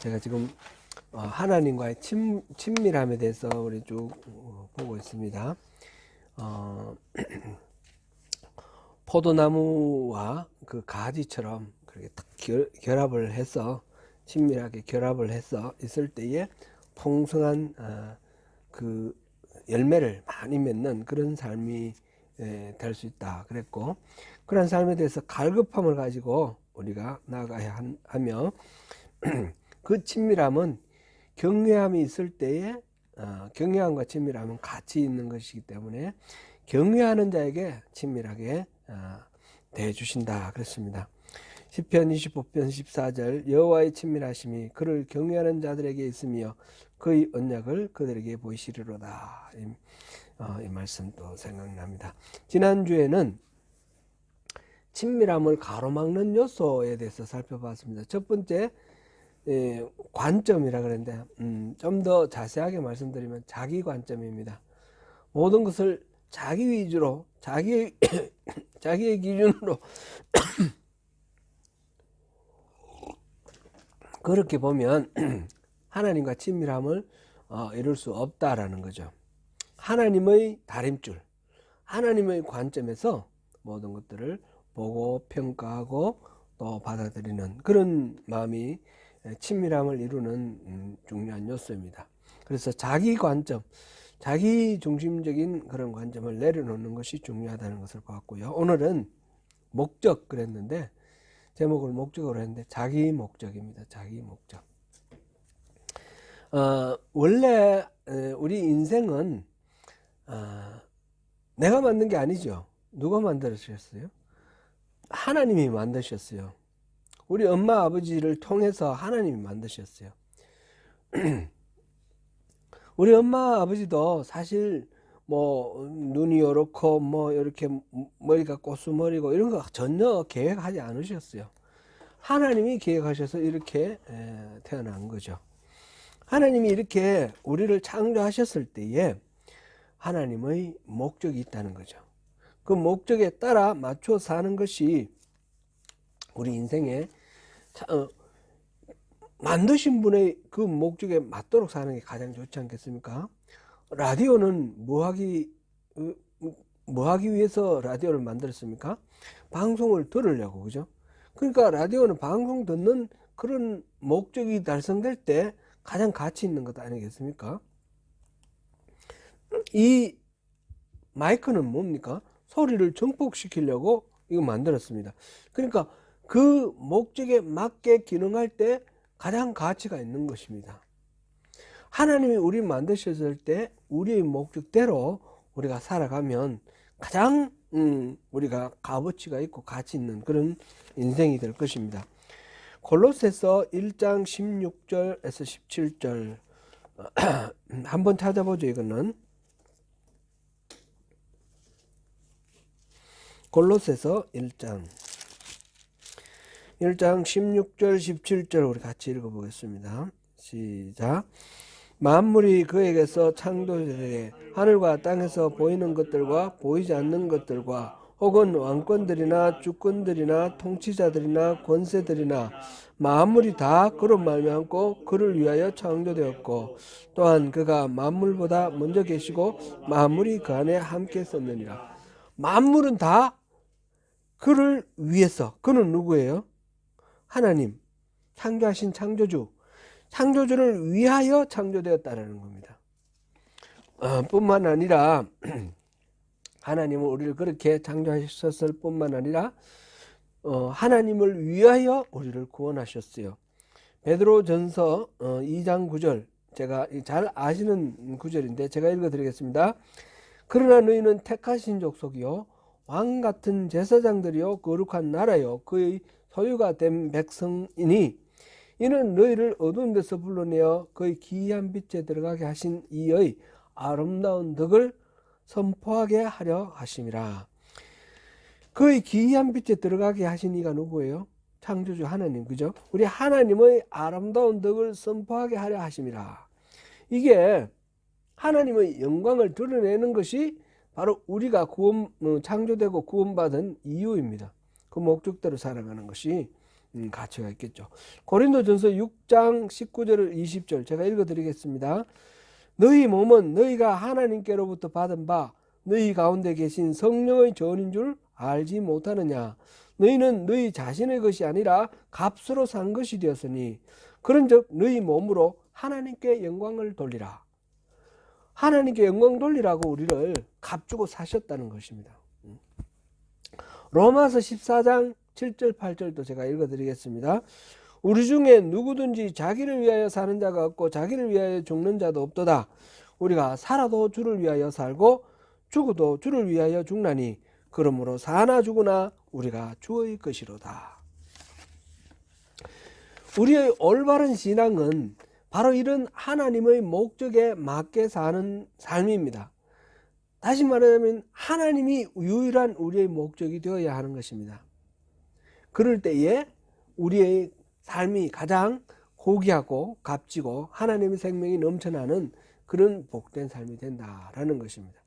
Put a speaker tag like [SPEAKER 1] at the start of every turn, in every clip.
[SPEAKER 1] 제가 지금 하나님과의 친밀함에 대해서 우리 쭉 보고 있습니다. 포도나무와 그 가지처럼 그렇게 딱 결합을 해서 친밀하게 결합을 해서 있을 때에 풍성한 그 열매를 많이 맺는 그런 삶이 될 수 있다 그랬고, 그런 삶에 대해서 갈급함을 가지고 우리가 나아가야 하며 그 친밀함은 경외함이 있을 때에 경외함과 친밀함은 같이 있는 것이기 때문에 경외하는 자에게 친밀하게 대해 주신다 그랬습니다. 시편 25편 14절 여호와의 친밀하심이 그를 경외하는 자들에게 있으며 그의 언약을 그들에게 보이시리로다. 이 말씀도 생각납니다. 지난주에는 친밀함을 가로막는 요소에 대해서 살펴봤습니다. 첫 번째 관점이라 그랬는데 좀 더 자세하게 말씀드리면 자기 관점입니다. 모든 것을 자기 위주로 자기의 기준으로 그렇게 보면 하나님과 친밀함을 이룰 수 없다라는 거죠. 하나님의 다림줄, 하나님의 관점에서 모든 것들을 보고 평가하고 또 받아들이는 그런 마음이 친밀함을 이루는 중요한 요소입니다. 그래서 자기 관점, 자기 중심적인 그런 관점을 내려놓는 것이 중요하다는 것을 봤고요. 오늘은 목적 그랬는데 제목을 목적으로 했는데 자기 목적입니다. 자기 목적. 원래 우리 인생은 내가 만든 게 아니죠. 누가 만들으셨어요? 하나님이 만드셨어요. 우리 엄마 아버지를 통해서 하나님이 만드셨어요. 우리 엄마 아버지도 사실 뭐 눈이 요렇고 뭐 이렇게 머리가 꼬수머리고 이런 거 전혀 계획하지 않으셨어요. 하나님이 계획하셔서 이렇게 태어난 거죠. 하나님이 이렇게 우리를 창조하셨을 때에 하나님의 목적이 있다는 거죠. 그 목적에 따라 맞춰 사는 것이 우리 인생에 만드신 분의 그 목적에 맞도록 사는 게 가장 좋지 않겠습니까? 라디오는 뭐 하기 위해서 라디오를 만들었습니까? 방송을 들으려고, 그죠? 그러니까 라디오는 방송 듣는 그런 목적이 달성될 때 가장 가치 있는 것 아니겠습니까? 이 마이크는 뭡니까? 소리를 증폭시키려고 이거 만들었습니다. 그러니까 그 목적에 맞게 기능할 때 가장 가치가 있는 것입니다. 하나님이 우리 만드셨을 때 우리의 목적대로 우리가 살아가면 가장 우리가 값어치가 있고 가치 있는 그런 인생이 될 것입니다. 골로새서 1장 16절에서 17절 한번 찾아보죠. 이거는 골로새서 1장 16절 17절 우리 같이 읽어보겠습니다. 시작. 만물이 그에게서 창조되되 하늘과 땅에서 보이는 것들과 보이지 않는 것들과 혹은 왕권들이나 주권들이나 통치자들이나 권세들이나 만물이 다 그로 말미암고 그를 위하여 창조되었고 또한 그가 만물보다 먼저 계시고 만물이 그 안에 함께 있었느니라. 만물은 다 그를 위해서. 그는 누구예요? 하나님, 창조하신 창조주를 위하여 창조되었다는 겁니다. 뿐만 아니라 하나님은 우리를 그렇게 창조하셨을 뿐만 아니라 하나님을 위하여 우리를 구원하셨어요. 베드로전서 2장 9절, 제가 잘 아시는 구절인데 제가 읽어드리겠습니다. 그러나 너희는 택하신 족속이요 왕같은 제사장들이요 거룩한 나라요 그의 소유가 된 백성이니 이는 너희를 어두운 데서 불러내어 그의 기이한 빛에 들어가게 하신 이의 아름다운 덕을 선포하게 하려 하심이라. 그의 기이한 빛에 들어가게 하신 이가 누구예요? 창조주 하나님, 그죠? 우리 하나님의 아름다운 덕을 선포하게 하려 하심이라. 이게 하나님의 영광을 드러내는 것이 바로 우리가 창조되고 구원받은 이유입니다. 그 목적대로 살아가는 것이 가치가 있겠죠. 고린도전서 6장 19절 20절 제가 읽어드리겠습니다. 너희 몸은 너희가 하나님께로부터 받은 바 너희 가운데 계신 성령의 전인 줄 알지 못하느냐. 너희는 너희 자신의 것이 아니라 값으로 산 것이 되었으니 그런즉 너희 몸으로 하나님께 영광을 돌리라. 하나님께 영광 돌리라고 우리를 값주고 사셨다는 것입니다. 로마서 14장 7절 8절도 제가 읽어드리겠습니다. 우리 중에 누구든지 자기를 위하여 사는 자가 없고 자기를 위하여 죽는 자도 없도다. 우리가 살아도 주를 위하여 살고 죽어도 주를 위하여 죽나니 그러므로 사나 죽으나 우리가 주의 것이로다. 우리의 올바른 신앙은 바로 이런 하나님의 목적에 맞게 사는 삶입니다. 다시 말하자면 하나님이 유일한 우리의 목적이 되어야 하는 것입니다. 그럴 때에 우리의 삶이 가장 고귀하고 값지고 하나님의 생명이 넘쳐나는 그런 복된 삶이 된다라는 것입니다.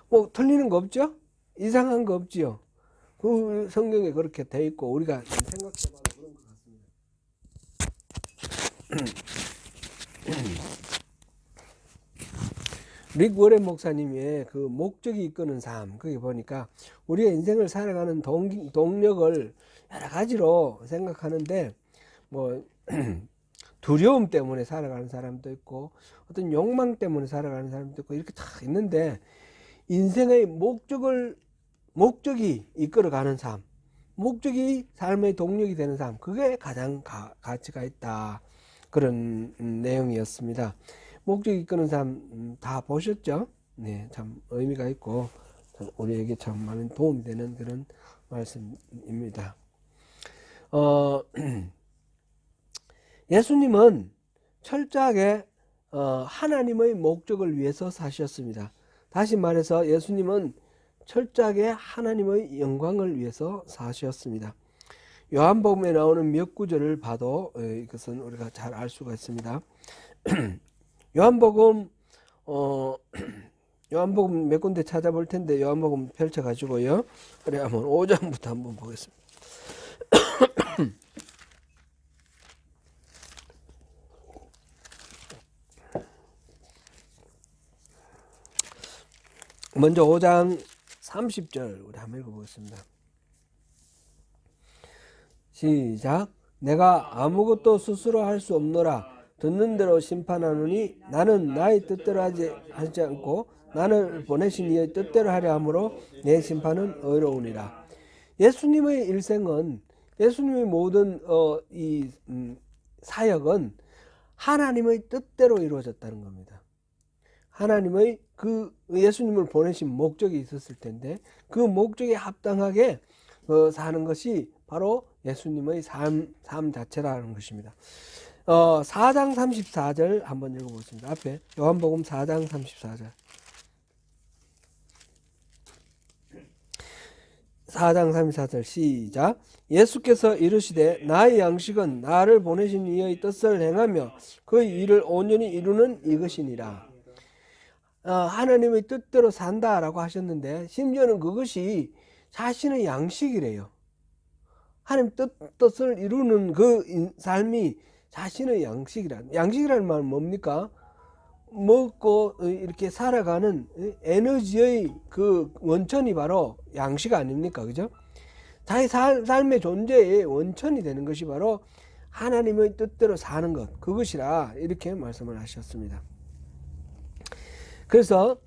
[SPEAKER 1] 뭐 틀리는 거 없죠? 이상한 거 없지요? 그 성경에 그렇게 돼 있고 우리가 생각해봐도 그런 것 같습니다. 릭 워렌 목사님의 그 목적이 이끄는 삶, 거기 보니까 우리의 인생을 살아가는 동력을 여러 가지로 생각하는데 뭐 두려움 때문에 살아가는 사람도 있고 어떤 욕망 때문에 살아가는 사람도 있고 이렇게 다 있는데 인생의 목적이 이끌어가는 삶, 목적이 삶의 동력이 되는 삶, 그게 가장 가치가 있다, 그런 내용이었습니다. 목적이 이끄는 삶 다 보셨죠? 네, 참 의미가 있고 우리에게 참 많은 도움이 되는 그런 말씀입니다. 예수님은 철저하게 하나님의 목적을 위해서 사셨습니다. 다시 말해서 예수님은 철저하게 하나님의 영광을 위해서 사셨습니다. 요한복음에 나오는 몇 구절을 봐도 이것은 우리가 잘 알 수가 있습니다. 요한복음 몇 군데 찾아볼 텐데 요한복음 펼쳐가지고요. 그래 한번 5장부터 한번 보겠습니다. 먼저 5장 30절 우리 한번 읽어보겠습니다. 시작. 내가 아무것도 스스로 할 수 없노라. 듣는 대로 심판하노니 나는 나의 뜻대로 하지 않고 나를 보내신 이의 뜻대로 하려 함으로 내 심판은 의로우니라. 예수님의 일생은 예수님의 모든 사역은 하나님의 뜻대로 이루어졌다는 겁니다. 하나님의 그 예수님을 보내신 목적이 있었을 텐데 그 목적에 합당하게 사는 것이 바로 예수님의 삶 자체라는 것입니다. 4장 34절 한번 읽어보겠습니다. 앞에 요한복음 4장 34절. 4장 34절 시작. 예수께서 이르시되 나의 양식은 나를 보내신 이의 뜻을 행하며 그 일을 온전히 이루는 이것이니라. 하나님의 뜻대로 산다라고 하셨는데 심지어는 그것이 자신의 양식이래요. 하나님 뜻을 이루는 그 삶이 자신의 양식이라는 말은 뭡니까? 먹고 이렇게 살아가는 에너지의 그 원천이 바로 양식 아닙니까? 그죠? 자기 삶의 존재의 원천이 되는 것이 바로 하나님의 뜻대로 사는 것, 그것이라 이렇게 말씀을 하셨습니다. 그래서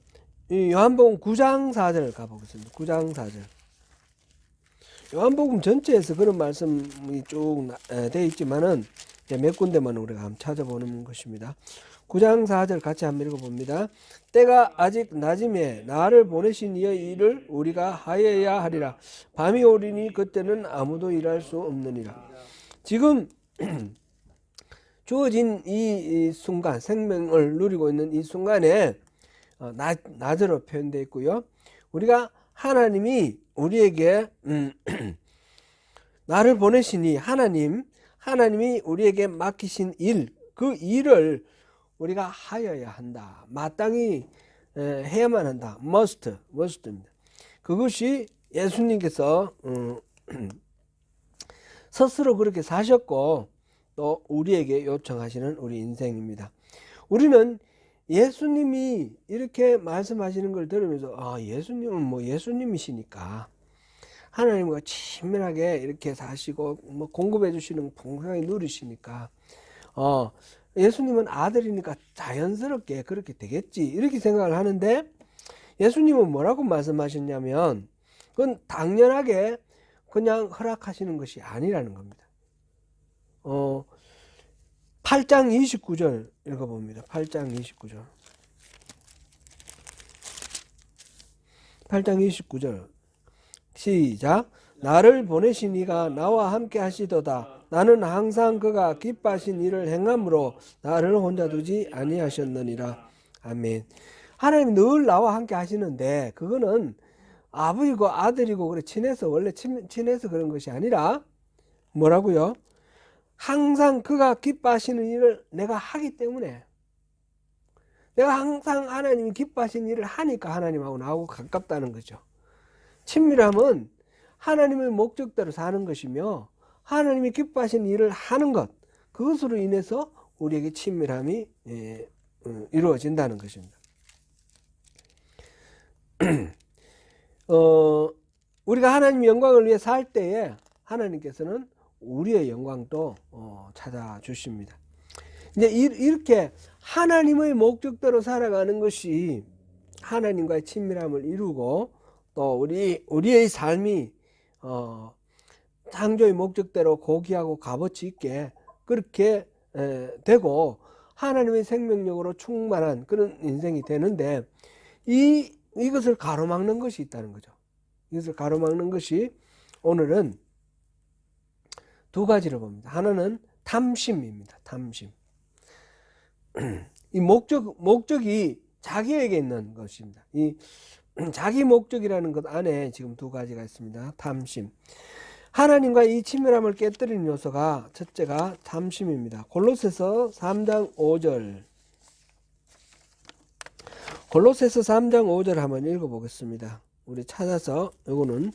[SPEAKER 1] 요한복음 9장 4절 가보겠습니다. 9장 4절. 요한복음 전체에서 그런 말씀이 쭉 되어 있지만은 몇 군데만 우리가 한번 찾아보는 것입니다. 9장 4절 같이 한번 읽어봅니다. 때가 아직 낮음에 나를 보내신 이의 일을 우리가 하여야 하리라. 밤이 오리니 그때는 아무도 일할 수 없느니라. 지금 주어진 이 순간, 생명을 누리고 있는 이 순간에 낮으로 표현되어 있고요. 우리가 하나님이 우리에게 나를 보내시니 하나님이 우리에게 맡기신 일, 그 일을 우리가 하여야 한다. 마땅히 해야만 한다. must입니다. 그것이 예수님께서 스스로 그렇게 사셨고 또 우리에게 요청하시는 우리 인생입니다. 우리는 예수님이 이렇게 말씀하시는 걸 들으면서 예수님은 뭐 예수님이시니까 하나님과 친밀하게 이렇게 사시고 뭐 공급해 주시는 풍성하게 누리시니까 예수님은 아들이니까 자연스럽게 그렇게 되겠지 이렇게 생각을 하는데, 예수님은 뭐라고 말씀하셨냐면 그건 당연하게 그냥 허락하시는 것이 아니라는 겁니다. 8장 29절 읽어봅니다. 8장 29절. 8장 29절 시작. 나를 보내신 이가 나와 함께 하시도다. 나는 항상 그가 기뻐하신 일을 행함으로 나를 혼자 두지 아니하셨느니라. 아멘. 하나님 늘 나와 함께 하시는데 그거는 아버지고 아들이고 그래 친해서 원래 친해서 그런 것이 아니라 뭐라고요? 항상 그가 기뻐하시는 일을 내가 하기 때문에, 내가 항상 하나님이 기뻐하시는 일을 하니까 하나님하고 나하고 가깝다는 거죠. 친밀함은 하나님의 목적대로 사는 것이며 하나님이 기뻐하시는 일을 하는 것, 그것으로 인해서 우리에게 친밀함이 이루어진다는 것입니다. 우리가 하나님의 영광을 위해 살 때에 하나님께서는 우리의 영광도 찾아주십니다. 이제 이렇게 하나님의 목적대로 살아가는 것이 하나님과의 친밀함을 이루고 또 우리의 삶이 창조의 목적대로 고귀하고 값어치 있게 그렇게 되고 하나님의 생명력으로 충만한 그런 인생이 되는데, 이것을 가로막는 것이 있다는 거죠. 이것을 가로막는 것이 오늘은 두 가지를 봅니다. 하나는 탐심입니다. 탐심. 이 목적이 자기에게 있는 것입니다. 이 자기 목적이라는 것 안에 지금 두 가지가 있습니다. 탐심. 하나님과 이 친밀함을 깨뜨리는 요소가 첫째가 탐심입니다. 골로새서 3장 5절. 골로새서 3장 5절 한번 읽어보겠습니다. 우리 찾아서 이거는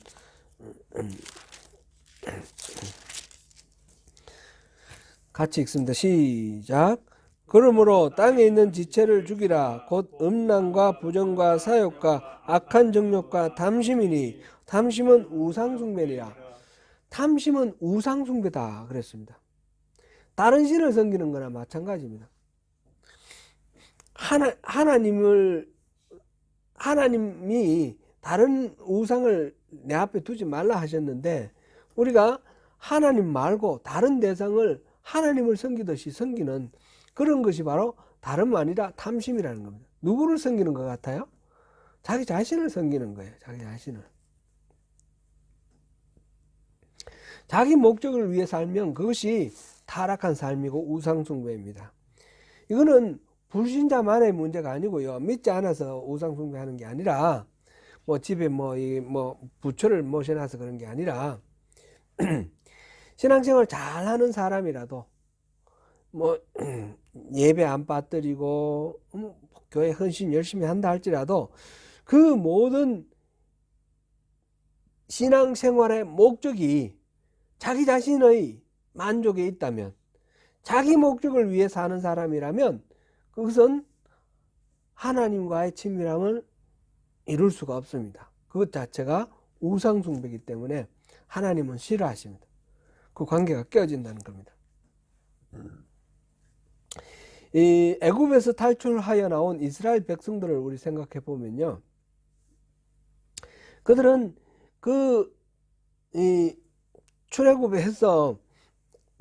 [SPEAKER 1] 같이 읽습니다. 시작. 그러므로 땅에 있는 지체를 죽이라. 곧 음란과 부정과 사욕과 악한 정욕과 탐심이니 탐심은 우상숭배니라. 탐심은 우상숭배다 그랬습니다. 다른 신을 섬기는 거나 마찬가지입니다. 하나님이 다른 우상을 내 앞에 두지 말라 하셨는데 우리가 하나님 말고 다른 대상을 하나님을 섬기듯이 섬기는 그런 것이 바로 다름 아니라 탐심이라는 겁니다. 누구를 섬기는 것 같아요? 자기 자신을 섬기는 거예요. 자기 자신을. 자기 목적을 위해 살면 그것이 타락한 삶이고 우상숭배입니다. 이거는 불신자만의 문제가 아니고요. 믿지 않아서 우상숭배하는 게 아니라 뭐 집에 뭐 부처를 모셔놔서 그런 게 아니라 신앙생활 잘하는 사람이라도 뭐 예배 안 빠뜨리고 교회 헌신 열심히 한다 할지라도 그 모든 신앙생활의 목적이 자기 자신의 만족에 있다면, 자기 목적을 위해 사는 사람이라면 그것은 하나님과의 친밀함을 이룰 수가 없습니다. 그것 자체가 우상숭배이기 때문에 하나님은 싫어하십니다. 그 관계가 깨어진다는 겁니다. 이 애굽에서 탈출하여 나온 이스라엘 백성들을 우리 생각해 보면요, 그들은 이 출애굽에 해서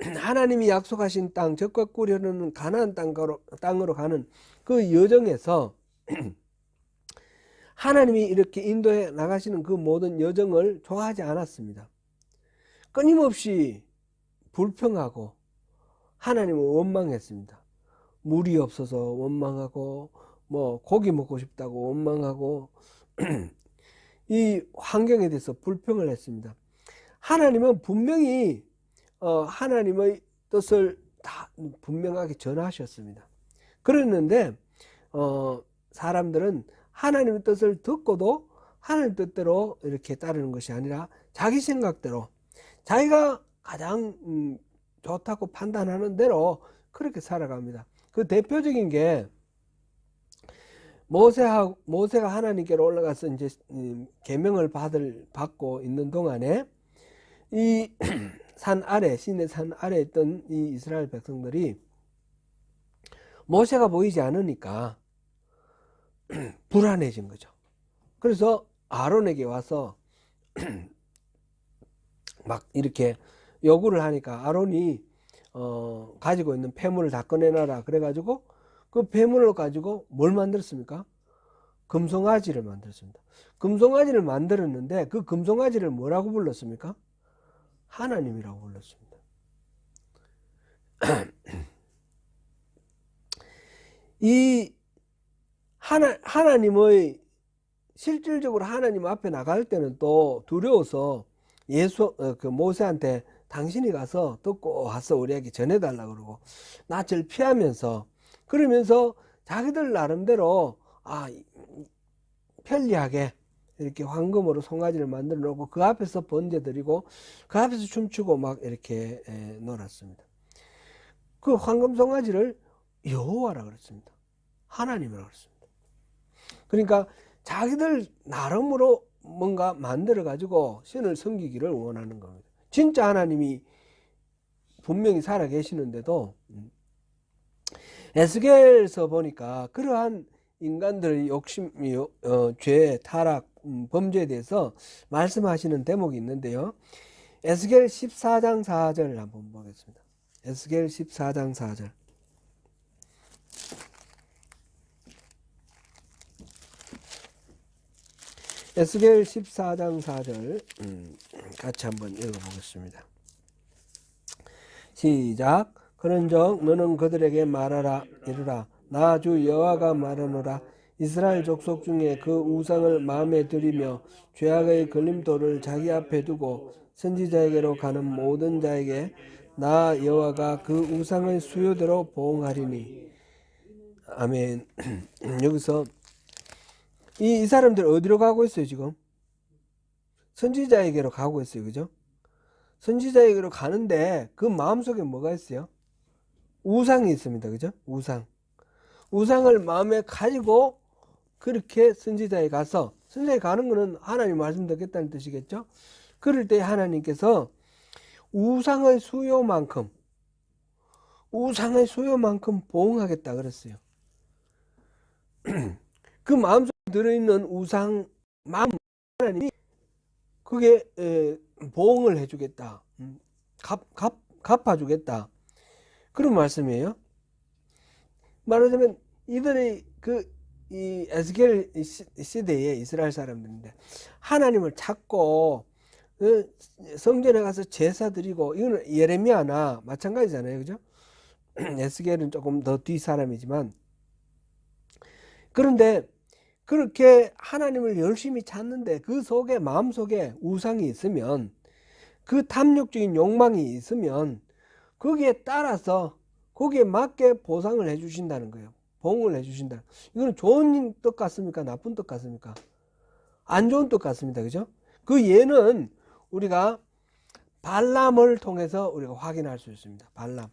[SPEAKER 1] 하나님이 약속하신 땅, 젖과 꿀이 흐르는 가나안 땅으로 가는 그 여정에서 하나님이 이렇게 인도해 나가시는 그 모든 여정을 좋아하지 않았습니다. 끊임없이 불평하고 하나님을 원망했습니다. 물이 없어서 원망하고 뭐 고기 먹고 싶다고 원망하고 이 환경에 대해서 불평을 했습니다. 하나님은 분명히 하나님의 뜻을 다 분명하게 전하셨습니다. 그랬는데 사람들은 하나님의 뜻을 듣고도 하나님 뜻대로 이렇게 따르는 것이 아니라 자기 생각대로, 자기가 가장 좋다고 판단하는 대로 그렇게 살아갑니다. 그 대표적인 게 모세가 하나님께로 올라가서 이제 계명을 받고 있는 동안에 이 산 아래, 시내 산 아래 있던 이 이스라엘 백성들이 모세가 보이지 않으니까 불안해진 거죠. 그래서 아론에게 와서 막 이렇게 요구를 하니까 아론이 가지고 있는 폐물을 다 꺼내놔라 그래가지고 그 폐물을 가지고 뭘 만들었습니까? 금송아지를 만들었습니다. 금송아지를 만들었는데 그 금송아지를 뭐라고 불렀습니까? 하나님이라고 불렀습니다. 이 하나님의 실질적으로 하나님 앞에 나갈 때는 또 두려워서 그 모세한테 당신이 가서 듣고 와서 우리에게 전해달라 그러고 낯을 피하면서 그러면서 자기들 나름대로 편리하게 이렇게 황금으로 송아지를 만들어 놓고 그 앞에서 번제 드리고 그 앞에서 춤추고 막 이렇게 놀았습니다. 그 황금 송아지를 여호와라 그랬습니다. 하나님이라 그랬습니다. 그러니까 자기들 나름으로 뭔가 만들어 가지고 신을 섬기기를 원하는 겁니다. 진짜 하나님이 분명히 살아 계시는데도 에스겔에서 보니까 그러한 인간들의 욕심, 죄, 타락, 범죄에 대해서 말씀하시는 대목이 있는데요. 에스겔 14장 4절을 한번 보겠습니다. 에스겔 14장 4절. 에스겔 14장 4절 같이 한번 읽어보겠습니다. 시작. 그런즉 너는 그들에게 말하라 이르라 나 주 여호와가 말하노라 이스라엘 족속 중에 그 우상을 마음에 들이며 죄악의 걸림돌을 자기 앞에 두고 선지자에게로 가는 모든 자에게 나 여호와가 그 우상의 수요대로 보응하리니. 아멘. 여기서 이 사람들 어디로 가고 있어요 지금? 선지자에게로 가고 있어요. 그죠? 선지자에게로 가는데 그 마음속에 뭐가 있어요? 우상이 있습니다. 그죠? 우상을 마음에 가지고 그렇게 선지자에 가서 선지자에 가는 것은 하나님 말씀 듣겠다는 뜻이겠죠? 그럴 때 하나님께서 우상의 수요만큼 보응하겠다 그랬어요. 그 마음속에 들어있는 우상 마음 하나님이 그게 보응을 해주겠다. 갚아주겠다. 그런 말씀이에요. 말하자면 이들이 이 에스겔 시대의 이스라엘 사람들인데 하나님을 찾고 성전에 가서 제사 드리고 이거는 예레미야나 마찬가지잖아요. 그죠? 에스겔은 조금 더 뒤 사람이지만 그런데 그렇게 하나님을 열심히 찾는데 그 속에 마음속에 우상이 있으면 그 탐욕적인 욕망이 있으면 거기에 따라서 거기에 맞게 보상을 해주신다는 거예요. 보응을 해주신다. 이거는 좋은 뜻 같습니까? 나쁜 뜻 같습니까? 안 좋은 뜻 같습니다. 그죠? 그 예는 우리가 발람을 통해서 우리가 확인할 수 있습니다. 발람.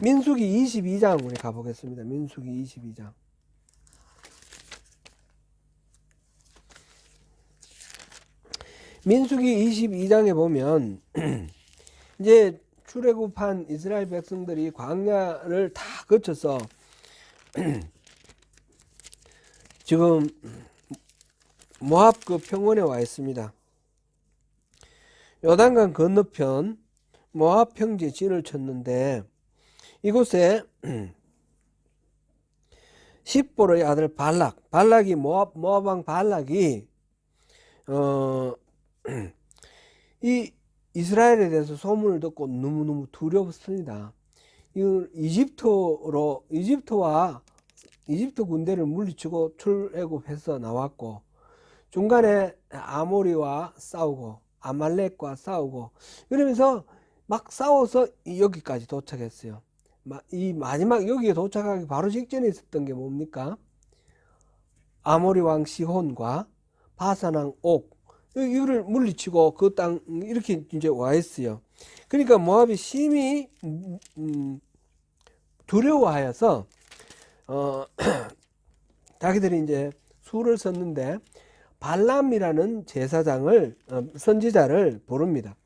[SPEAKER 1] 민수기 22장 우리 가보겠습니다. 민수기 22장. 민수기 22장에 보면 이제 출애굽한 이스라엘 백성들이 광야를 다 거쳐서 지금 모압 그 평원에 와 있습니다. 요단강 건너편 모압 평지에 진을 쳤는데 이곳에 십보르의 아들 발락이 모압 왕 발락이 이 이스라엘에 대해서 소문을 듣고 너무너무 두려웠습니다. 이집트 군대를 물리치고 출애굽해서 나왔고 중간에 아모리와 싸우고 아말렉과 싸우고 그러면서 막 싸워서 여기까지 도착했어요. 이 마지막 여기에 도착하기 바로 직전에 있었던 게 뭡니까? 아모리 왕 시혼과 바산 왕 옥 이거를 물리치고 그 땅 이렇게 이제 와 있어요. 그러니까 모압이 심히 두려워하여서 자기들이 이제 수를 썼는데 발람이라는 제사장을 선지자를 부릅니다.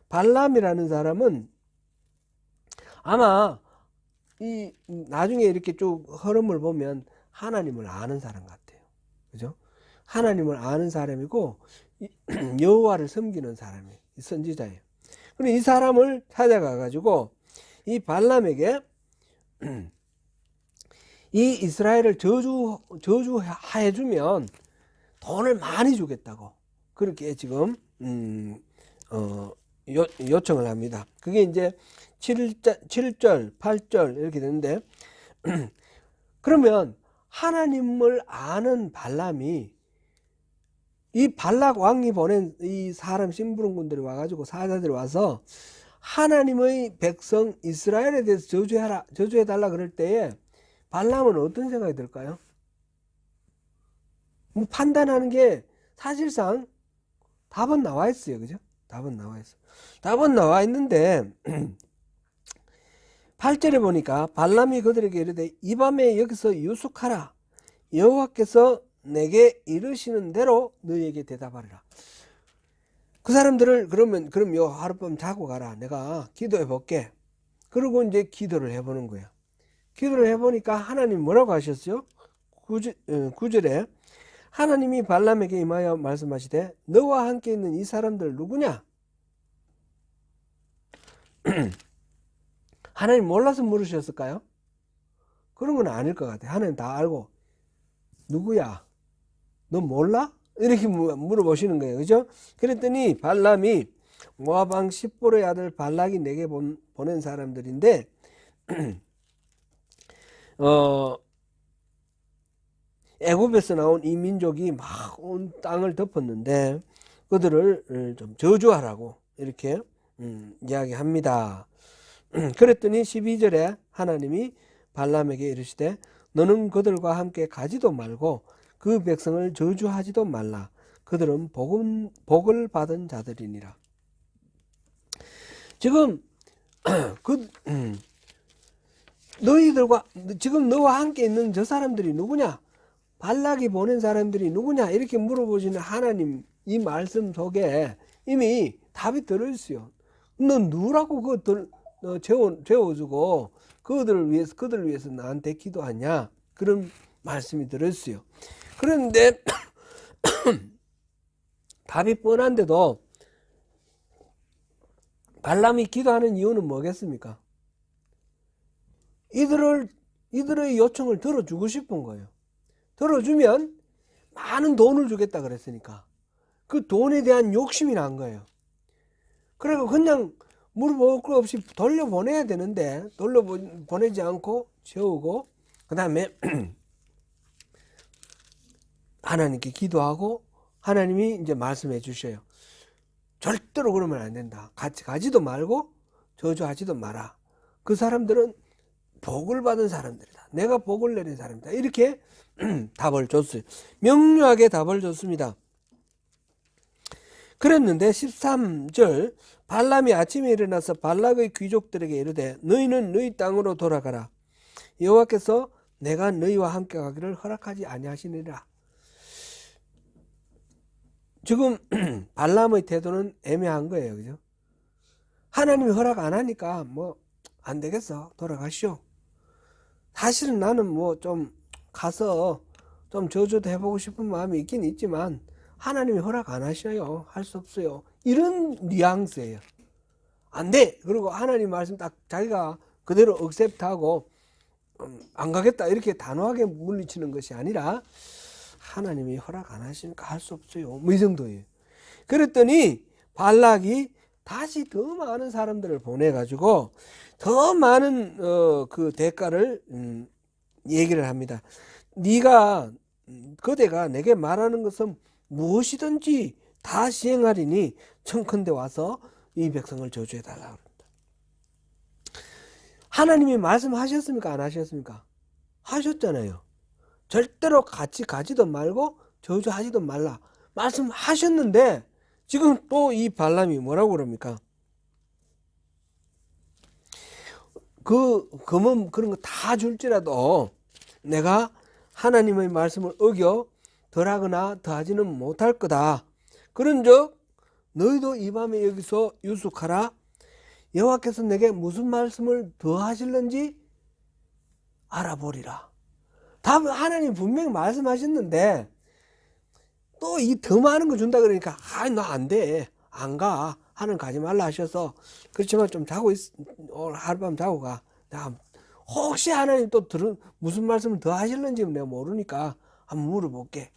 [SPEAKER 1] 발람이라는 사람은 아마 이 나중에 이렇게 쭉 흐름을 보면 하나님을 아는 사람 같아요. 그죠? 하나님을 아는 사람이고 여호와를 섬기는 사람이에요. 이 선지자예요. 그럼 이 사람을 찾아가 가지고 이 발람에게 이 이스라엘을 저주해 주면 돈을 많이 주겠다고 그렇게 지금 요청을 합니다. 그게 이제 7절, 8절 이렇게 되는데 그러면 하나님을 아는 발람이 이 발락 왕이 보낸 이 사람 심부름꾼들이 와가지고 사자들이 와서 하나님의 백성 이스라엘에 대해서 저주해달라 그럴 때에 발람은 어떤 생각이 들까요? 뭐 판단하는 게 사실상 답은 나와 있어요. 그죠? 답은 나와 있어. 답은 나와 있는데 8절에 보니까 발람이 그들에게 이르되 이 밤에 여기서 유숙하라. 여호와께서 내게 이르시는 대로 너희에게 대답하리라. 그 사람들을 그럼 요 하룻밤 자고 가라. 내가 기도해 볼게. 그리고 이제 기도를 해보는 거예요. 기도를 해보니까 하나님 뭐라고 하셨어요? 9절에 하나님이 발람에게 임하여 말씀하시되 너와 함께 있는 이 사람들 누구냐? 하나님 몰라서 물으셨을까요? 그런 건 아닐 것 같아요. 하나님 다 알고 누구야? 너 몰라? 이렇게 물어보시는 거예요. 그죠? 그랬더니 발람이 모압 왕 십보로의 아들 발락이 내게 보낸 사람들인데 애굽에서 나온 이 민족이 막 온 땅을 덮었는데 그들을 좀 저주하라고 이렇게 이야기합니다. 그랬더니 12절에 하나님이 발람에게 이르시되 너는 그들과 함께 가지도 말고 그 백성을 저주하지도 말라. 그들은 복을 받은 자들이니라. 지금 너희들과 지금 너와 함께 있는 저 사람들이 누구냐? 발락이 보낸 사람들이 누구냐? 이렇게 물어보시는 하나님 이 말씀 속에 이미 답이 들어있어요. 너 누구라고 그걸 재워주고 그들을 위해서 나한테 기도하냐? 그런 말씀이 들어있어요. 그런데 답이 뻔한데도 발람이 기도하는 이유는 뭐겠습니까? 이들의 요청을 들어주고 싶은 거예요. 들어주면 많은 돈을 주겠다 그랬으니까 그 돈에 대한 욕심이 난 거예요. 그래서 그냥 물어볼 거 없이 돌려보내야 되는데 돌려보내지 않고 재우고 그 다음에 하나님께 기도하고 하나님이 이제 말씀해 주셔요. 절대로 그러면 안 된다. 같이 가지도 말고 저주하지도 마라. 그 사람들은 복을 받은 사람들이다. 내가 복을 내린 사람이다. 이렇게 답을 줬어요. 명료하게 답을 줬습니다. 그랬는데 13절 발람이 아침에 일어나서 발락의 귀족들에게 이르되 너희는 너희 땅으로 돌아가라. 여호와께서 내가 너희와 함께 가기를 허락하지 아니하시니라. 지금 발람의 태도는 애매한 거예요. 그죠? 하나님이 허락 안 하니까 뭐 안 되겠어. 돌아가시오. 사실은 나는 뭐 좀 가서 좀 저주도 해보고 싶은 마음이 있긴 있지만 하나님이 허락 안 하셔요. 할 수 없어요. 이런 뉘앙스예요. 안 돼. 그리고 하나님 말씀 딱 자기가 그대로 억셉트하고 안 가겠다 이렇게 단호하게 물리치는 것이 아니라 하나님이 허락 안 하시니까 할 수 없어요. 뭐 이 정도예요. 그랬더니 발락이 다시 더 많은 사람들을 보내가지고 더 많은 그 대가를 얘기를 합니다. 네가 그대가 내게 말하는 것은 무엇이든지 다 시행하리니 청컨대 와서 이 백성을 저주해달라 그럽니다. 하나님이 말씀하셨습니까? 안 하셨습니까? 하셨잖아요. 절대로 같이 가지도 말고 저주하지도 말라 말씀하셨는데 지금 또 이 발람이 뭐라고 그럽니까? 금은 그런 거 다 줄지라도 내가 하나님의 말씀을 어겨 덜하거나 더하지는 못할 거다. 그런즉 너희도 이 밤에 여기서 유숙하라. 여호와께서 내게 무슨 말씀을 더하실는지 알아보리라. 하나님 분명히 말씀하셨는데 또 이 더 많은 거 준다 그러니까 너 안 돼. 안 가. 하나님 가지 말라 하셔서 그렇지만 좀 자고 오늘 하룻밤 자고 가. 내가 혹시 하나님 또 무슨 말씀을 더 하실는지 내가 모르니까 한번 물어볼게.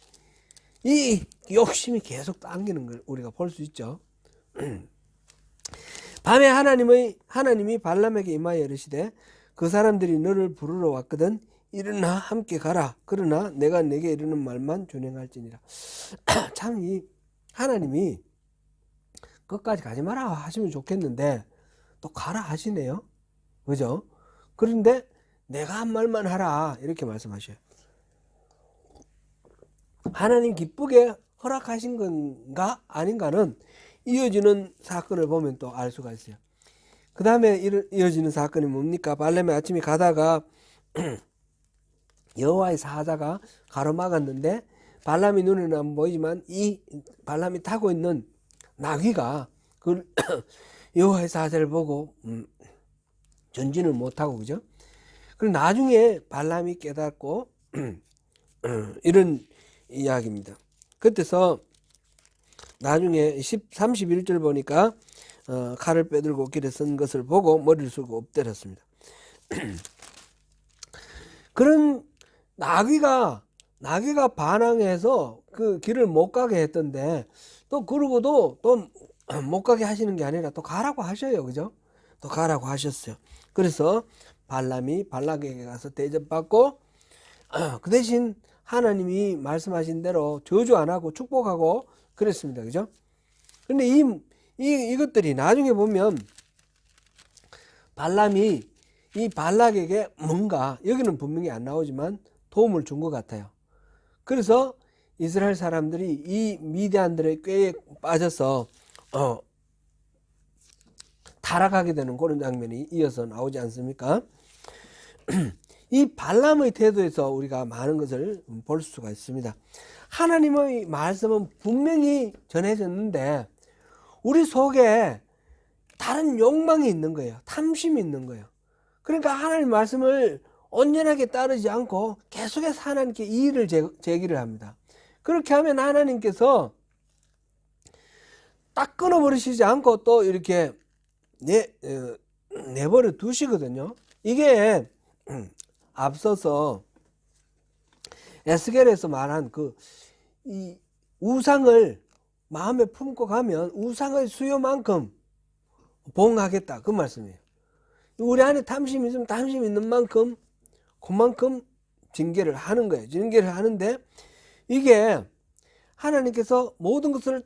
[SPEAKER 1] 이 욕심이 계속 당기는 걸 우리가 볼 수 있죠. 밤에 하나님이 발람에게 임하여 이르시되 그 사람들이 너를 부르러 왔거든. 일어나 함께 가라. 그러나 내가 내게 이르는 말만 준행할지니라. 참 이 하나님이 끝까지 가지 마라 하시면 좋겠는데 또 가라 하시네요. 그죠? 그런데 내가 한 말만 하라 이렇게 말씀하셔요. 하나님 기쁘게 허락하신 건가 아닌가는 이어지는 사건을 보면 또 알 수가 있어요. 그 다음에 이어지는 사건이 뭡니까? 발람이 아침에 가다가 여호와의 사자가 가로막았는데 발람이 눈에는 안 보이지만 이 발람이 타고 있는 나귀가 그 여호와의 사자를 보고 전진을 못하고 그죠? 그리고 나중에 발람이 깨닫고 이런 이야기입니다. 그때서 나중에 31절 보니까 칼을 빼들고 길에 선 것을 보고 머리를 숙이고 엎드렸습니다. 그런 나귀가 반항해서 그 길을 못 가게 했던데 또 그러고도 또 못 가게 하시는 게 아니라 또 가라고 하셔요. 그죠? 또 가라고 하셨어요. 그래서 발람이 발락에게 가서 대접받고 그 대신 하나님이 말씀하신 대로 저주 안 하고 축복하고 그랬습니다. 그죠? 근데 이것들이 나중에 보면 발람이 이 발락에게 뭔가 여기는 분명히 안 나오지만 도움을 준 것 같아요. 그래서 이스라엘 사람들이 이 미디안들의 꾀에 빠져서 타락하게 되는 그런 장면이 이어서 나오지 않습니까? 이 발람의 태도에서 우리가 많은 것을 볼 수가 있습니다. 하나님의 말씀은 분명히 전해졌는데 우리 속에 다른 욕망이 있는 거예요. 탐심이 있는 거예요. 그러니까 하나님 말씀을 온전하게 따르지 않고 계속해서 하나님께 이의를 제기를 합니다. 그렇게 하면 하나님께서 딱 끊어버리시지 않고 또 이렇게 내버려 두시거든요. 이게 앞서서 에스겔에서 말한 이 우상을 마음에 품고 가면 우상의 수요만큼 봉하겠다 그 말씀이에요. 우리 안에 탐심이 있으면 탐심이 있는 만큼 그만큼 징계를 하는 거예요. 징계를 하는데 이게 하나님께서 모든 것을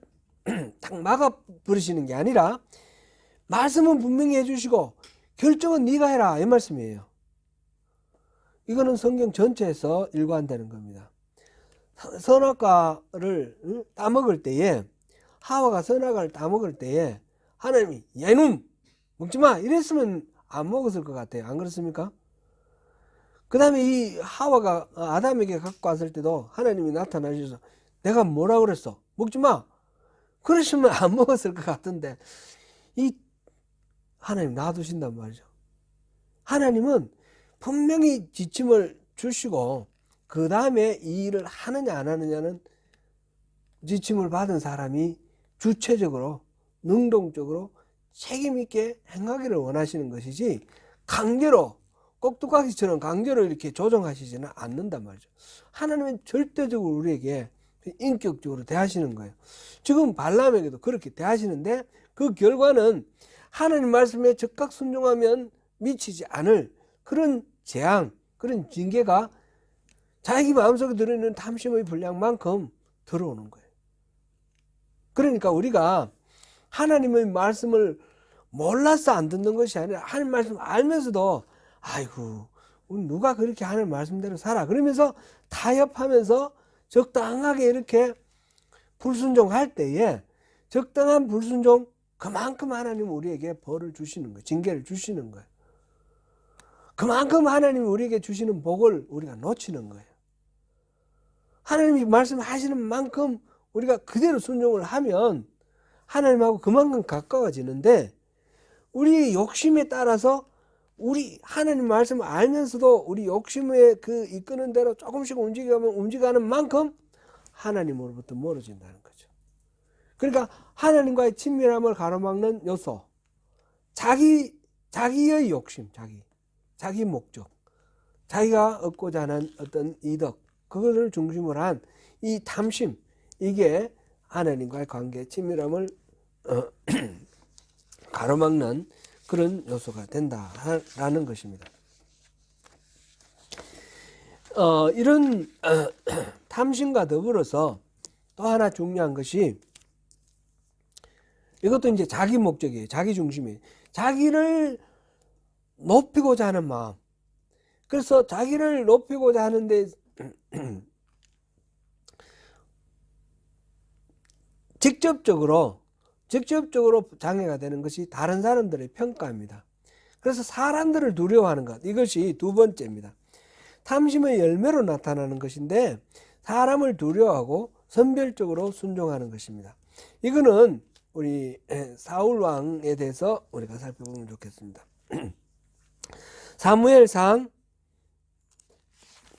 [SPEAKER 1] 딱 막아버리시는 게 아니라 말씀은 분명히 해주시고 결정은 네가 해라 이 말씀이에요. 이거는 성경 전체에서 일관되는 겁니다. 선악과를 따먹을 때에 하와가 선악과를 따먹을 때에 하나님이 야 이놈 먹지마 이랬으면 안 먹었을 것 같아요. 안 그렇습니까? 그 다음에 이 하와가 아담에게 갖고 왔을 때도 하나님이 나타나셔서 내가 뭐라 그랬어? 먹지마 그러시면 안 먹었을 것 같은데 이 하나님 놔두신단 말이죠. 하나님은 분명히 지침을 주시고 그 다음에 이 일을 하느냐 안 하느냐는 지침을 받은 사람이 주체적으로 능동적으로 책임있게 행하기를 원하시는 것이지 강제로 꼭두가시처럼 강제로 이렇게 조정하시지는 않는단 말이죠. 하나님은 절대적으로 우리에게 인격적으로 대하시는 거예요. 지금 발람에게도 그렇게 대하시는데 그 결과는 하나님 말씀에 즉각 순종하면 미치지 않을 그런 재앙, 그런 징계가 자기 마음속에 들어있는 탐심의 분량만큼 들어오는 거예요. 그러니까 우리가 하나님의 말씀을 몰라서 안 듣는 것이 아니라 하나님 말씀 알면서도 아이고 누가 그렇게 하나님 말씀대로 살아 그러면서 타협하면서 적당하게 이렇게 불순종할 때에 적당한 불순종 그만큼 하나님 우리에게 벌을 주시는 거예요. 징계를 주시는 거예요. 그만큼 하나님이 우리에게 주시는 복을 우리가 놓치는 거예요. 하나님이 말씀하시는 만큼 우리가 그대로 순종을 하면 하나님하고 그만큼 가까워지는데, 우리 욕심에 따라서 우리 하나님 말씀을 알면서도 우리 욕심에 그 이끄는 대로 조금씩 움직여가는 만큼 하나님으로부터 멀어진다는 거죠. 그러니까 하나님과의 친밀함을 가로막는 요소, 자기의 욕심, 자기 목적, 자기가 얻고자 하는 어떤 이득, 그것을 중심으로 한 이 탐심, 이게 하나님과의 관계, 친밀함을 가로막는 그런 요소가 된다라는 것입니다. 이런 탐심과 더불어서 또 하나 중요한 것이, 이것도 이제 자기 목적이에요. 자기 중심이에요. 자기를 높이고자 하는 마음. 그래서 자기를 높이고자 하는데 직접적으로 장애가 되는 것이 다른 사람들의 평가입니다. 그래서 사람들을 두려워하는 것, 이것이 두 번째입니다. 탐심의 열매로 나타나는 것인데, 사람을 두려워하고 선별적으로 순종하는 것입니다. 이거는 우리 사울 왕에 대해서 우리가 살펴보면 좋겠습니다. 사무엘상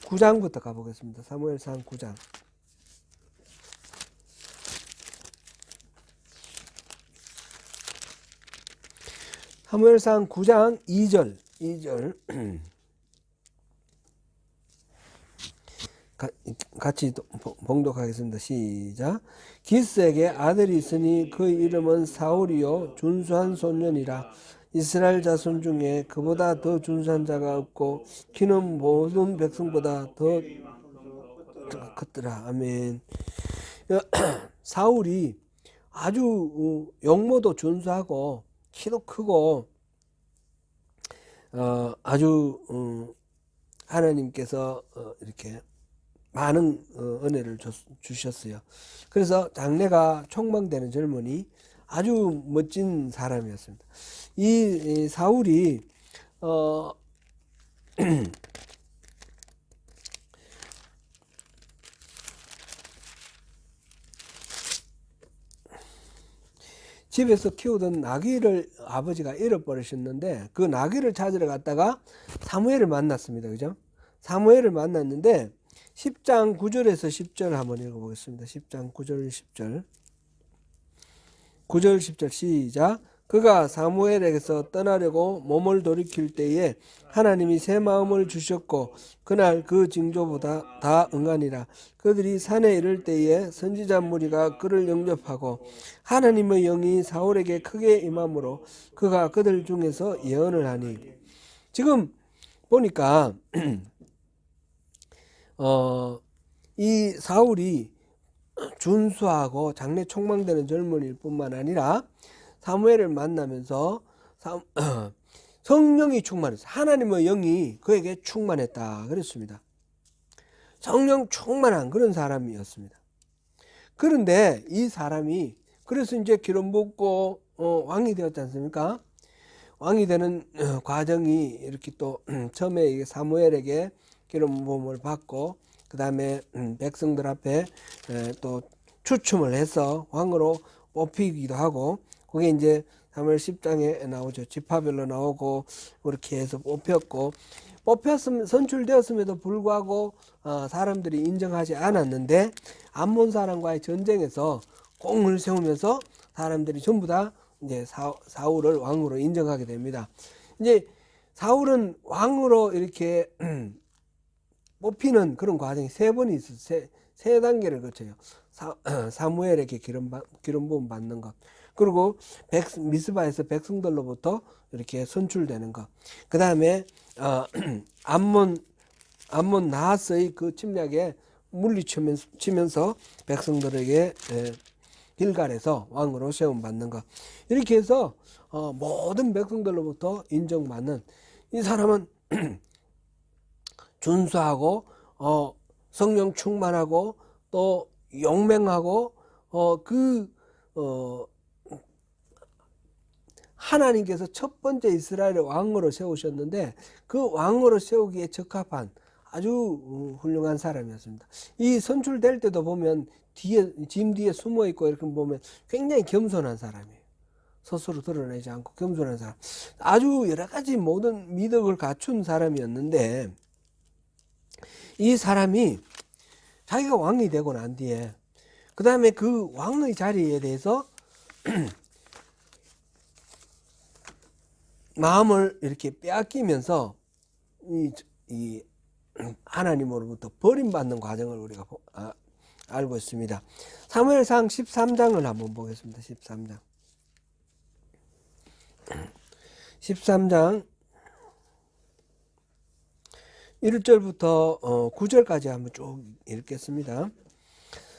[SPEAKER 1] 9장부터 가보겠습니다. 사무엘상 9장. 사무엘상 9장 2절 같이 봉독하겠습니다. 시작. 기스에게 아들이 있으니 그 이름은 사울이요 준수한 소년이라. 이스라엘 자손 중에 그보다 더 준수한 자가 없고 키는 모든 백성보다 더 컸더라. 아멘. 사울이 아주 용모도 준수하고 키도 크고 아주 하나님께서 이렇게 많은 은혜를 주셨어요. 그래서 장래가 촉망되는 젊은이, 아주 멋진 사람이었습니다. 이 사울이 집에서 키우던 나귀를 아버지가 잃어버리셨는데, 그 나귀를 찾으러 갔다가 사무엘을 만났습니다. 그죠? 사무엘을 만났는데 10장 9절에서 10절 한번 읽어보겠습니다. 10장 9절 10절 9절 10절 시작. 그가 사무엘에게서 떠나려고 몸을 돌이킬 때에 하나님이 새 마음을 주셨고 그날 그 징조보다 다 응하니라. 그들이 산에 이를 때에 선지자 무리가 그를 영접하고 하나님의 영이 사울에게 크게 임함으로 그가 그들 중에서 예언을 하니. 지금 보니까 이 사울이 준수하고 장래 촉망되는 젊은이일 뿐만 아니라 사무엘을 만나면서 성령이 충만했어요. 하나님의 영이 그에게 충만했다 그랬습니다. 성령 충만한 그런 사람이었습니다. 그런데 이 사람이 그래서 이제 기름 붓고 왕이 되었지 않습니까? 왕이 되는 과정이 이렇게 또 처음에 사무엘에게 기름 부음을 받고 그 다음에 백성들 앞에 또 추첨을 해서 왕으로 뽑히기도 하고, 그게 이제 사무엘 10장에 나오죠. 지파별로 나오고 그렇게 해서 선출되었음에도 불구하고 사람들이 인정하지 않았는데, 암몬 사람과의 전쟁에서 공을 세우면서 사람들이 전부 다 이제 사울을 왕으로 인정하게 됩니다. 이제 사울은 왕으로 이렇게 뽑히는 그런 과정이 세 번이 있어요. 세 단계를 거쳐요. 사무엘에게 기름 부음 받는 것, 그리고 미스바에서 백성들로부터 이렇게 선출되는 것, 그 다음에 암몬 나하스의 그 침략에 물리치면서 백성들에게 길갈에서 왕으로 세움 받는 것, 이렇게 해서 모든 백성들로부터 인정받는 이 사람은 준수하고 성령 충만하고 또 용맹하고 하나님께서 첫 번째 이스라엘을 왕으로 세우셨는데 그 왕으로 세우기에 적합한 아주 훌륭한 사람이었습니다. 이 선출될 때도 보면 짐 뒤에 숨어 있고 이렇게 보면 굉장히 겸손한 사람이에요. 스스로 드러내지 않고 겸손한 사람. 아주 여러 가지 모든 미덕을 갖춘 사람이었는데 이 사람이 자기가 왕이 되고 난 뒤에 그 다음에 그 왕의 자리에 대해서 마음을 이렇게 빼앗기면서 이 하나님으로부터 버림받는 과정을 우리가 알고 있습니다. 사무엘상 13장을 한번 보겠습니다. 13장 1절부터 9절까지 한번 쭉 읽겠습니다.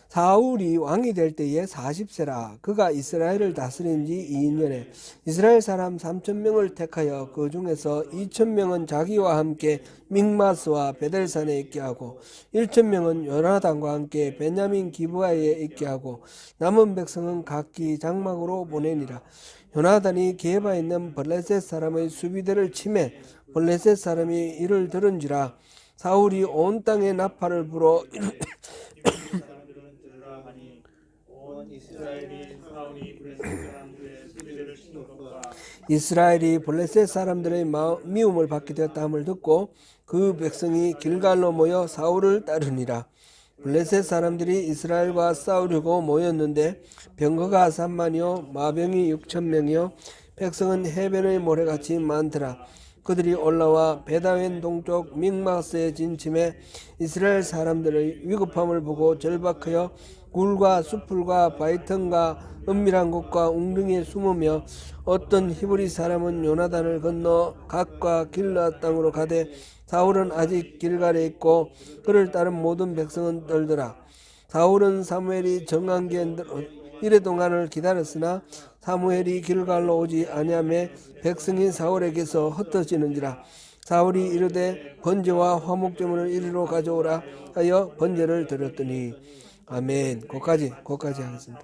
[SPEAKER 1] 사울이 왕이 될 때에 40세라 그가 이스라엘을 다스린 지 2년에 이스라엘 사람 3,000명을 택하여 그 중에서 2,000명은 자기와 함께 믹마스와 베델산에 있게 하고 1,000명은 요나단과 함께 베냐민 기브아에 있게 하고 남은 백성은 각기 장막으로 보내니라. 요나단이 게바에 있는 블레셋 사람의 수비대를 치매 블레셋 사람이 이를 들은지라. 사울이 온 땅에 나팔을 불어 이스라엘이 블레셋 사람들의 미움을 받게 되었다함을 듣고 그 백성이 길갈로 모여 사울을 따르니라. 블레셋 사람들이 이스라엘과 싸우려고 모였는데 병거가 3만이요 마병이 6,000명이요 백성은 해변의 모래같이 많더라. 그들이 올라와 베다웬 동쪽 믹마스에 진침해 이스라엘 사람들의 위급함을 보고 절박하여 굴과 수풀과 바위틈과 은밀한 곳과 웅덩이에 숨으며 어떤 히브리 사람은 요나단을 건너 갓과 길라 땅으로 가되 사울은 아직 길갈에 있고 그를 따른 모든 백성은 떨더라. 사울은 사무엘이 정한 게 이래 동안을 기다렸으나 사무엘이 길갈로 오지 아니하매 백성이 사울에게서 흩어지는지라. 사울이 이르되 번제와 화목제물을 이리로 가져오라 하여 번제를 드렸더니 아멘. 거기까지 하겠습니다.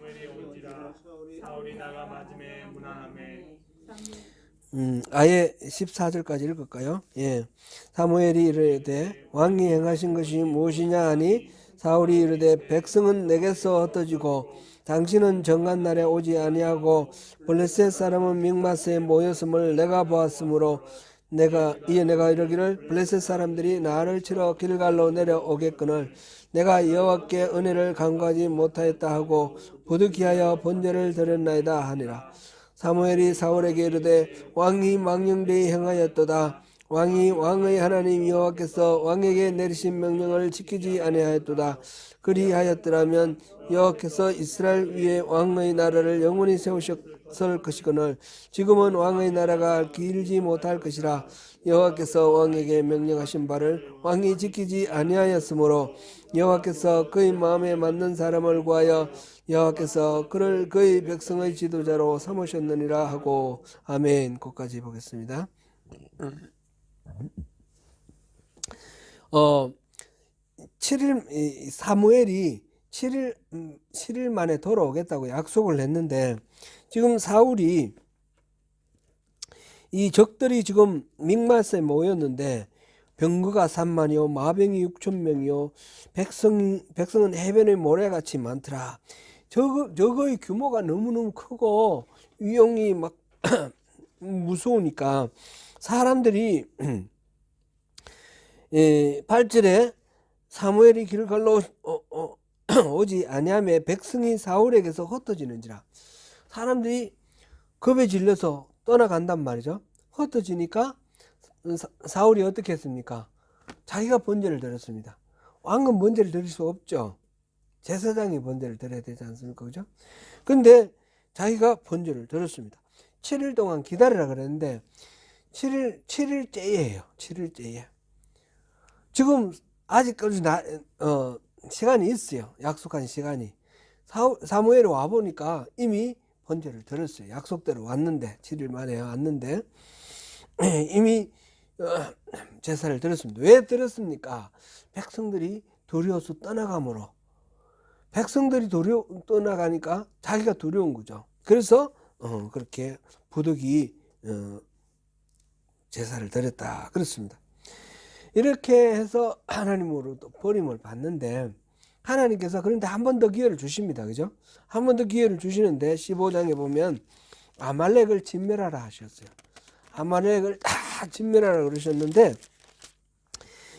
[SPEAKER 1] 아예 14절까지 읽을까요? 예. 사무엘이 이르되 왕이 행하신 것이 무엇이냐 하니 사울이 이르되 백성은 내게서 흩어지고 당신은 정한 날에 오지 아니하고 블레셋 사람은 믹마스에 모였음을 내가 보았으므로 내가 이르기를 블레셋 사람들이 나를 치러 길갈로 내려오겠거늘 내가 여호와께 은혜를 간구하지 못하였다 하고 부득이하여 번제를 드렸나이다 하니라. 사무엘이 사울에게 이르되 왕이 망령되이 행하였도다. 왕이 왕의 하나님 여호와께서 왕에게 내리신 명령을 지키지 아니하였도다. 그리하였더라면 여호와께서 이스라엘 위에 왕의 나라를 영원히 세우셨을 것이거늘 지금은 왕의 나라가 길지 못할 것이라. 여호와께서 왕에게 명령하신 바를 왕이 지키지 아니하였으므로 여호와께서 그의 마음에 맞는 사람을 구하여 여호와께서 그를 그의 백성의 지도자로 삼으셨느니라 하고 아멘. 거기까지 보겠습니다. 7일 사무엘이 7일 만에 돌아오겠다고 약속을 했는데 지금 사울이 이 적들이 지금 믹마스에 모였는데 병거가 3만이요 마병이 6,000명이요 백성은 해변의 모래같이 많더라. 저거의 규모가 너무너무 크고 위용이 막 무서우니까 사람들이 8절에 사무엘이 길갈로 오지 아니하며 백성이 사울에게서 흩어지는지라. 사람들이 겁에 질려서 떠나간단 말이죠. 흩어지니까 사울이 어떻게 했습니까? 자기가 번제를 드렸습니다. 왕은 번제를 드릴 수 없죠. 제사장이 번제를 드려야 되지 않습니까? 그죠? 근데 자기가 번제를 드렸습니다. 7일 동안 기다리라 그랬는데 7일째예요. 7일째에. 지금 아직까지 시간이 있어요. 약속한 시간이. 사무엘이 와보니까 이미 번제를 드렸어요. 약속대로 왔는데 7일 만에 왔는데 이미 제사를 드렸습니다. 왜 드렸습니까? 백성들이 두려워서 떠나가므로. 백성들이 떠나가니까 자기가 두려운 거죠. 그래서 그렇게 부득이 제사를 드렸다 그렇습니다. 이렇게 해서 하나님으로부터 버림을 받는데 하나님께서 그런데 한 번 더 기회를 주십니다. 그죠? 한 번 더 기회를 주시는데 15장에 보면 아말렉을 진멸하라 하셨어요. 아말렉을 다 진멸하라 그러셨는데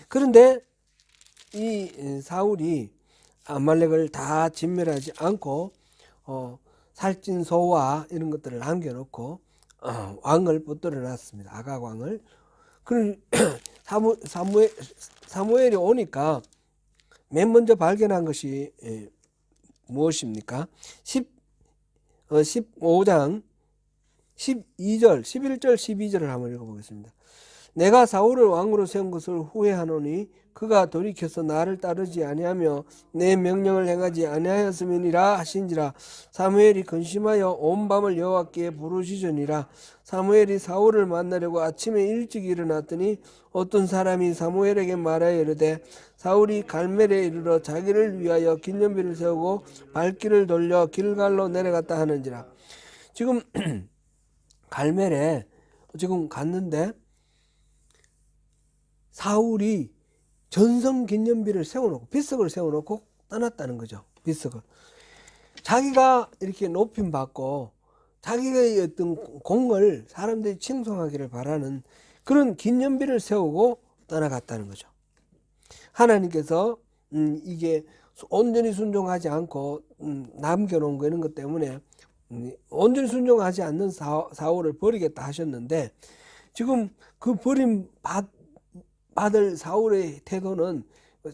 [SPEAKER 1] 그런데 이 사울이 아말렉을 다 진멸하지 않고 살찐 소와 이런 것들을 남겨놓고 왕을 붙들어 놨습니다. 아각 왕을. 그 사무엘이 오니까 맨 먼저 발견한 것이 무엇입니까? 15장 12절, 11절, 12절을 한번 읽어보겠습니다. 내가 사울을 왕으로 세운 것을 후회하노니 그가 돌이켜서 나를 따르지 아니하며 내 명령을 행하지 아니하였음이니라 하신지라. 사무엘이 근심하여 온 밤을 여호와께 부르시더니라. 사무엘이 사울을 만나려고 아침에 일찍 일어났더니 어떤 사람이 사무엘에게 말하여 이르되 사울이 갈멜에 이르러 자기를 위하여 기념비를 세우고 발길을 돌려 길갈로 내려갔다 하는지라. 지금 갈멜에 지금 갔는데 사울이 전성 기념비를 세워놓고 비석을 세워놓고 떠났다는 거죠. 비석을 자기가 이렇게 높임 받고 자기의 어떤 공을 사람들이 칭송하기를 바라는 그런 기념비를 세우고 떠나갔다는 거죠. 하나님께서 이게 온전히 순종하지 않고 남겨놓은 거 이런 것 때문에 온전히 순종하지 않는 사울을 버리겠다 하셨는데 지금 그 버림 받을 사울의 태도는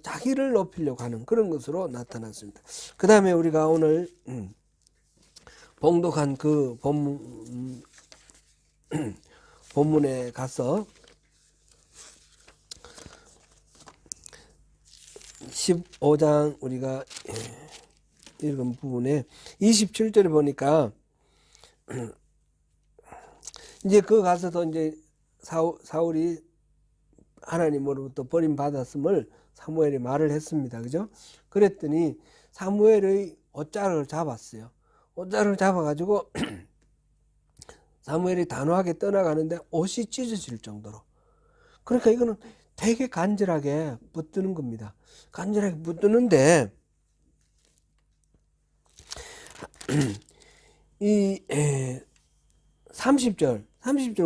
[SPEAKER 1] 자기를 높이려고 하는 그런 것으로 나타났습니다. 그 다음에 우리가 오늘 봉독한 그 본문에 가서 15장 우리가 읽은 부분에 27절에 보니까 이제 그 가서도 이제 사울이 하나님으로부터 버림받았음을 사무엘이 말을 했습니다. 그죠? 그랬더니 사무엘의 옷자락을 잡았어요. 옷자락을 잡아가지고 사무엘이 단호하게 떠나가는데 옷이 찢어질 정도로. 그러니까 이거는 되게 간절하게 붙드는 겁니다. 간절하게 붙드는데 이 30절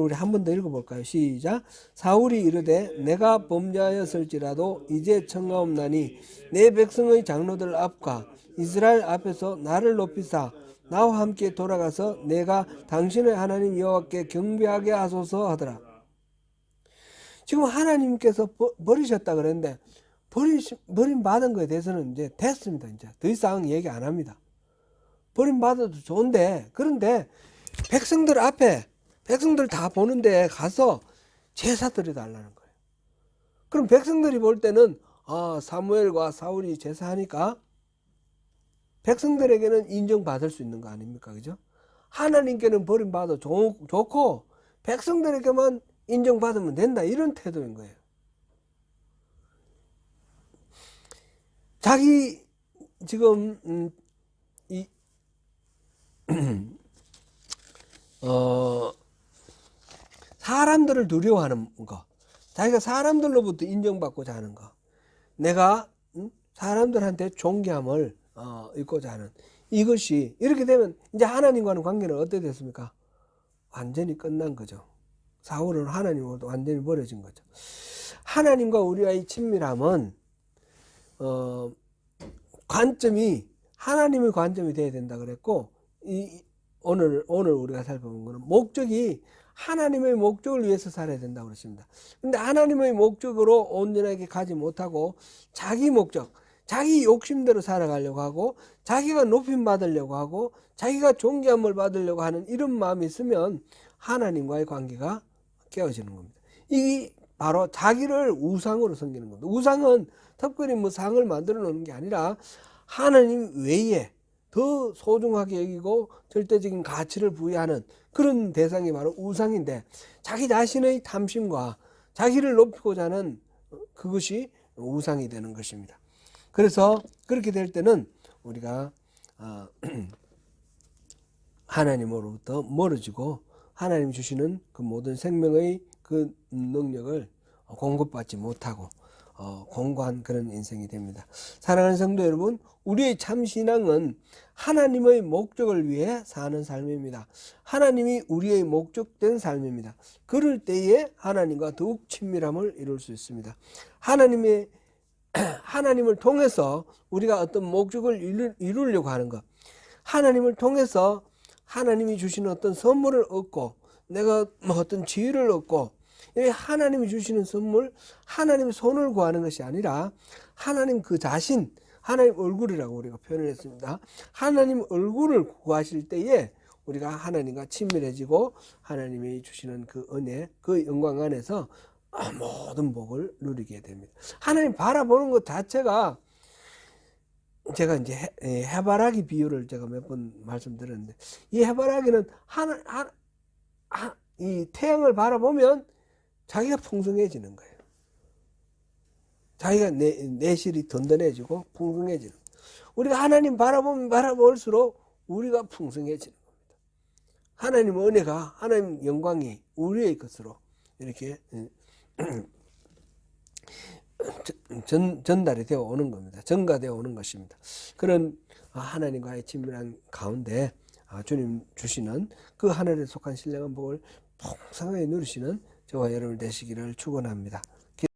[SPEAKER 1] 우리 한 번 더 읽어볼까요? 시작. 사울이 이르되 내가 범죄하였을지라도 이제 청하옵나니 내 백성의 장로들 앞과 이스라엘 앞에서 나를 높이사 나와 함께 돌아가서 내가 당신의 하나님 여호와께 경배하게 하소서 하더라. 지금 하나님께서 버리셨다 그랬는데 버림받은 거에 대해서는 이제 됐습니다. 이제 더 이상 얘기 안 합니다. 버림받아도 좋은데 그런데 백성들 앞에 백성들 다 보는데 가서 제사 드려달라는 거예요. 그럼 백성들이 볼 때는 사무엘과 사울이 제사하니까 백성들에게는 인정받을 수 있는 거 아닙니까? 그죠? 하나님께는 버림받아 좋고 백성들에게만 인정받으면 된다 이런 태도인 거예요. 자기 지금 사람들을 두려워하는 거, 자기가 사람들로부터 인정받고자 하는 거, 내가 사람들한테 존경함을 얻고자 하는 이것이 이렇게 되면 이제 하나님과는 관계는 어떻게 됐습니까? 완전히 끝난 거죠. 사울은 하나님으로부터 완전히 버려진 거죠. 하나님과 우리와의 친밀함은 관점이 하나님의 관점이 돼야 된다 그랬고 오늘 우리가 살펴본 것은 목적이 하나님의 목적을 위해서 살아야 된다고 그랬습니다. 근데 하나님의 목적으로 온전하게 가지 못하고 자기 목적, 자기 욕심대로 살아가려고 하고 자기가 높임 받으려고 하고 자기가 존귀함을 받으려고 하는 이런 마음이 있으면 하나님과의 관계가 깨어지는 겁니다. 이게 바로 자기를 우상으로 섬기는 겁니다. 우상은 특별히 뭐 상을 만들어 놓는 게 아니라 하나님 외에 더 소중하게 여기고 절대적인 가치를 부여하는 그런 대상이 바로 우상인데 자기 자신의 탐심과 자기를 높이고자 하는 그것이 우상이 되는 것입니다. 그래서 그렇게 될 때는 우리가 하나님으로부터 멀어지고 하나님 주시는 그 모든 생명의 그 능력을 공급받지 못하고 공고한 그런 인생이 됩니다. 사랑하는 성도 여러분, 우리의 참신앙은 하나님의 목적을 위해 사는 삶입니다. 하나님이 우리의 목적된 삶입니다. 그럴 때에 하나님과 더욱 친밀함을 이룰 수 있습니다. 하나님을 통해서 우리가 어떤 목적을 이루려고 하는 것, 하나님을 통해서 하나님이 주시는 어떤 선물을 얻고 내가 어떤 지혜를 얻고, 하나님이 주시는 선물, 하나님의 손을 구하는 것이 아니라 하나님 그 자신, 하나님 얼굴이라고 우리가 표현을 했습니다. 하나님 얼굴을 구하실 때에 우리가 하나님과 친밀해지고 하나님이 주시는 그 은혜, 그 영광 안에서 모든 복을 누리게 됩니다. 하나님 바라보는 것 자체가, 제가 이제 해바라기 비유를 제가 몇 번 말씀드렸는데, 이 해바라기는 이 태양을 바라보면 자기가 풍성해지는 거예요. 자기가 내실이 든든해지고 풍성해지는 거예요. 우리가 하나님 바라보면 바라볼수록 우리가 풍성해지는 겁니다. 하나님 은혜가, 하나님 영광이 우리의 것으로 이렇게 전달이 되어 오는 겁니다. 전가되어 오는 것입니다. 그런 하나님과의 친밀한 가운데 주님 주시는 그 하늘에 속한 신령한 복을 풍성하게 누리시는 저와 여러분 되시기를 축원합니다.